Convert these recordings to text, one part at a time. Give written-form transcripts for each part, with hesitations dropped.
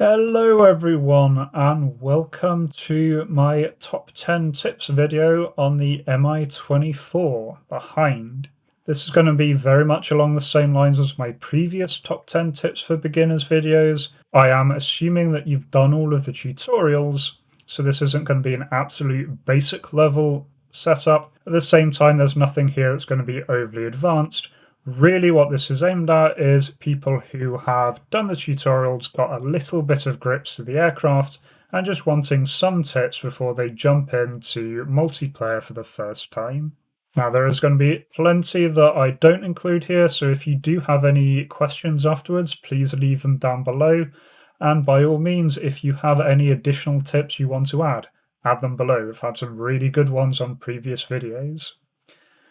Hello everyone and welcome to my top 10 tips video on the Mi-24, the Hind. This is going to be very much along the same lines as my previous top 10 tips for beginners videos. I am assuming that you've done all of the tutorials, so this isn't going to be an absolute basic level setup. At the same time, there's nothing here that's going to be overly advanced. Really what this is aimed at is people who have done the tutorials, got a little bit of grips to the aircraft, and just wanting some tips before they jump into multiplayer for the first time. Now there is going to be plenty that I don't include here, so if you do have any questions afterwards, please leave them down below. And by all means, if you have any additional tips you want to add them below. We've had some really good ones on previous videos.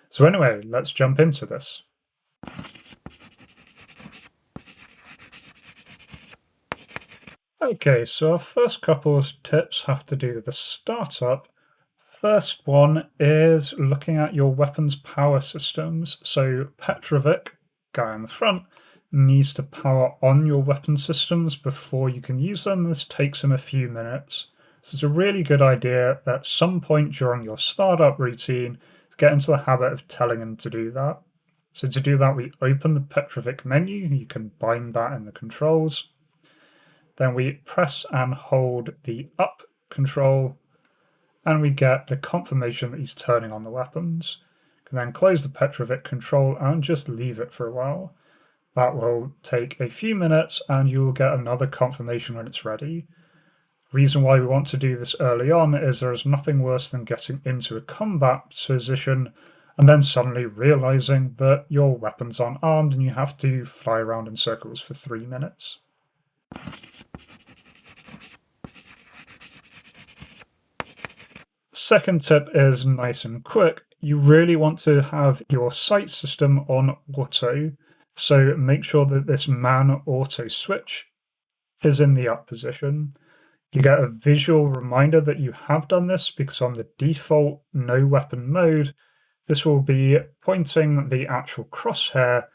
So anyway, let's jump into this. Okay, so our first couple of tips have to do with the startup. First one is looking at your weapons power systems. So Petrovich, guy in the front, needs to power on your weapon systems before you can use them. This takes him a few minutes. So it's a really good idea at some point during your startup routine to get into the habit of telling him to do that. So to do that, we open the Petrovich menu. You can bind that in the controls. Then we press and hold the up control, and we get the confirmation that he's turning on the weapons. You can then close the Petrovich control and just leave it for a while. That will take a few minutes, and you will get another confirmation when it's ready. The reason why we want to do this early on is there is nothing worse than getting into a combat position and then suddenly realizing that your weapons aren't armed and you have to fly around in circles for 3 minutes. Second tip is nice and quick. You really want to have your sight system on auto, so make sure that this man auto switch is in the up position. You get a visual reminder that you have done this because on the default no weapon mode, this will be pointing the actual crosshair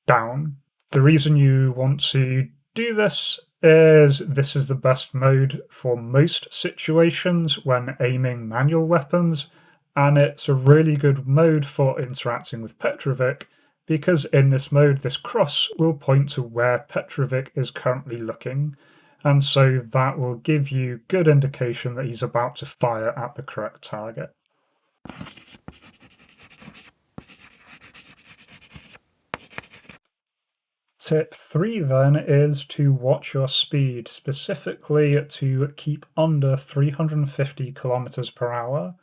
down. The reason you want to do this is the best mode for most situations when aiming manual weapons, and it's a really good mode for interacting with Petrovich because in this mode this cross will point to where Petrovich is currently looking, and so that will give you good indication that he's about to fire at the correct target. Tip 3 then is to watch your speed, specifically to keep under 350 kilometers per hour.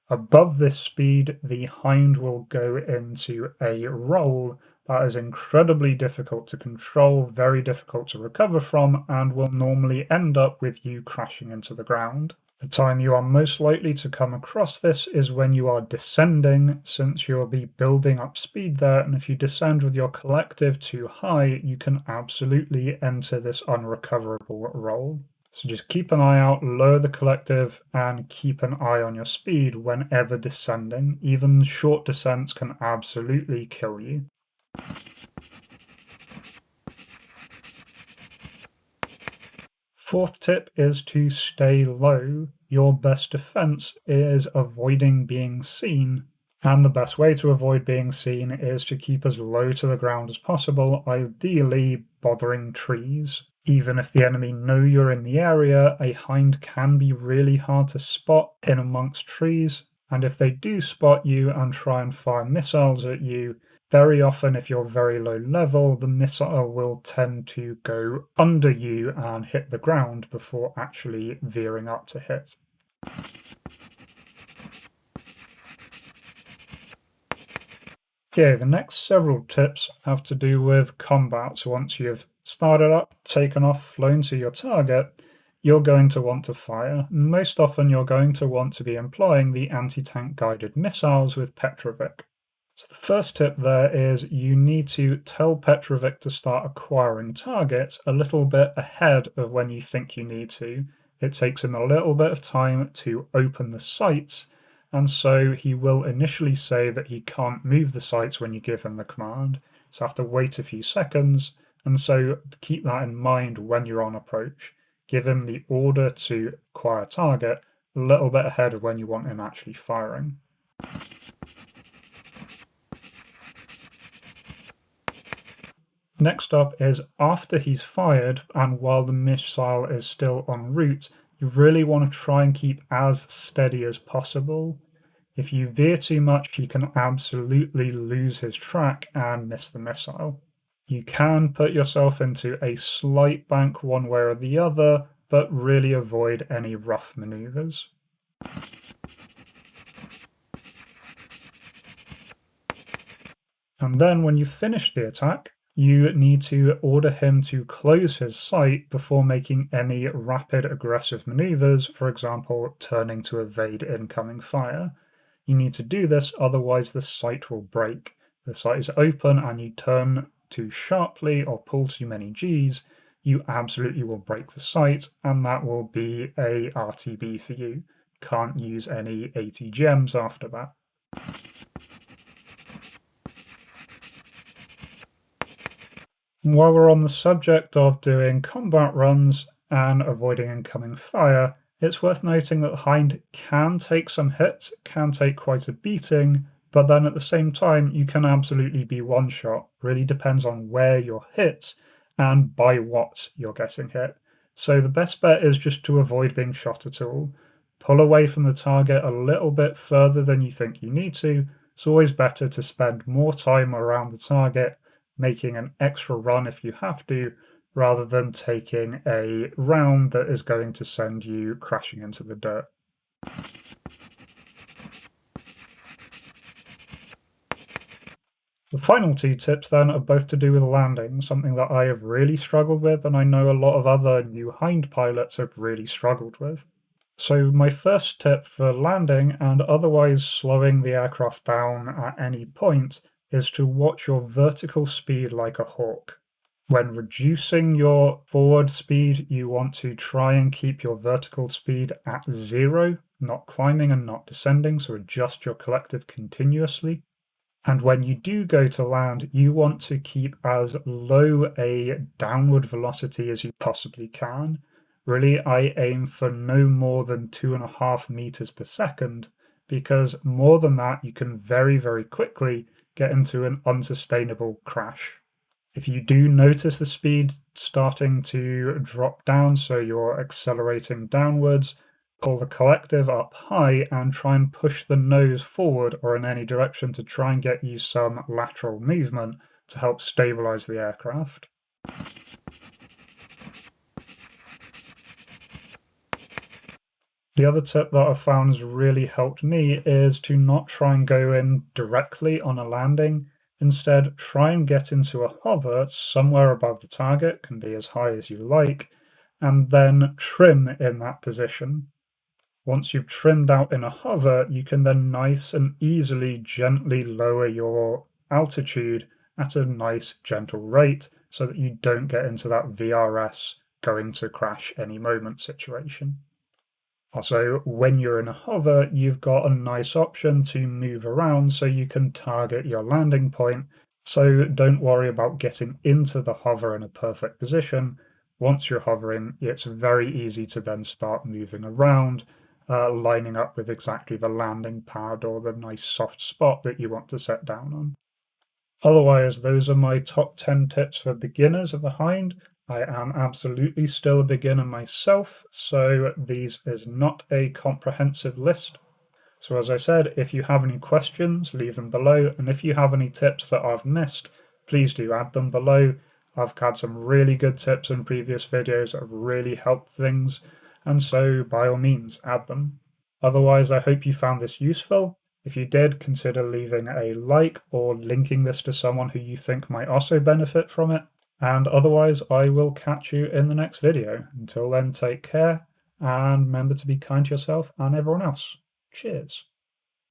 Above this speed, the Hind will go into a roll that is incredibly difficult to control, very difficult to recover from, and will normally end up with you crashing into the ground. The time you are most likely to come across this is when you are descending, since you'll be building up speed there, and if you descend with your collective too high, you can absolutely enter this unrecoverable roll. So just keep an eye out, lower the collective, and keep an eye on your speed whenever descending. Even short descents can absolutely kill you. Fourth tip is to stay low. Your best defense is avoiding being seen. And the best way to avoid being seen is to keep as low to the ground as possible, ideally bothering trees. Even if the enemy know you're in the area, a Hind can be really hard to spot in amongst trees. And if they do spot you and try and fire missiles at you, very often, if you're very low level, the missile will tend to go under you and hit the ground before actually veering up to hit. Okay, the next several tips have to do with combat. So once you've started up, taken off, flown to your target, you're going to want to fire. Most often, you're going to want to be employing the anti-tank guided missiles with Petrovich. So the first tip there is you need to tell Petrovich to start acquiring targets a little bit ahead of when you think you need to. It takes him a little bit of time to open the sights, and so he will initially say that he can't move the sights when you give him the command. So have to wait a few seconds, and so keep that in mind when you're on approach. give him the order to acquire target a little bit ahead of when you want him actually firing. Next up is after he's fired and while the missile is still en route, you really want to try and keep as steady as possible. If you veer too much, he can absolutely lose his track and miss the missile. You can put yourself into a slight bank one way or the other, but really avoid any rough maneuvers. And then when you finish the attack, you need to order him to close his sight before making any rapid aggressive maneuvers, for example, turning to evade incoming fire. You need to do this, otherwise the sight will break. The sight is open and you turn too sharply or pull too many Gs, you absolutely will break the sight, and that will be a RTB for you. Can't use any 80 gems after that. While we're on the subject of doing combat runs and avoiding incoming fire, it's worth noting that Hind can take some hits, can take quite a beating, but then at the same time you can absolutely be one-shot. Really depends on where you're hit and by what you're getting hit. So the best bet is just to avoid being shot at all. Pull away from the target a little bit further than you think you need to. It's always better to spend more time around the target, making an extra run if you have to, rather than taking a round that is going to send you crashing into the dirt. The final two tips then are both to do with landing, something that I have really struggled with and I know a lot of other new Hind pilots have really struggled with. So my first tip for landing and otherwise slowing the aircraft down at any point is to watch your vertical speed like a hawk. When reducing your forward speed, you want to try and keep your vertical speed at 0, not climbing and not descending, so adjust your collective continuously. And when you do go to land, you want to keep as low a downward velocity as you possibly can. Really, I aim for no more than 2.5 meters per second, because more than that, you can very, very quickly get into an unsustainable crash. If you do notice the speed starting to drop down, so you're accelerating downwards, pull the collective up high and try and push the nose forward or in any direction to try and get you some lateral movement to help stabilize the aircraft. The other tip that I've found has really helped me is to not try and go in directly on a landing. Instead, try and get into a hover somewhere above the target, can be as high as you like, and then trim in that position. Once you've trimmed out in a hover, you can then nice and easily gently lower your altitude at a nice gentle rate so that you don't get into that VRS going to crash any moment situation. Also, when you're in a hover, you've got a nice option to move around so you can target your landing point. So don't worry about getting into the hover in a perfect position. Once you're hovering, it's very easy to then start moving around, lining up with exactly the landing pad or the nice soft spot that you want to set down on. Otherwise, those are my top 10 tips for beginners of the Hind. I am absolutely still a beginner myself, so these is not a comprehensive list. So as I said, if you have any questions, leave them below, and if you have any tips that I've missed, please do add them below. I've had some really good tips in previous videos that have really helped things, and so by all means, add them. Otherwise, I hope you found this useful. If you did, consider leaving a like or linking this to someone who you think might also benefit from it. And otherwise, I will catch you in the next video. Until then, take care, and remember to be kind to yourself and everyone else. Cheers.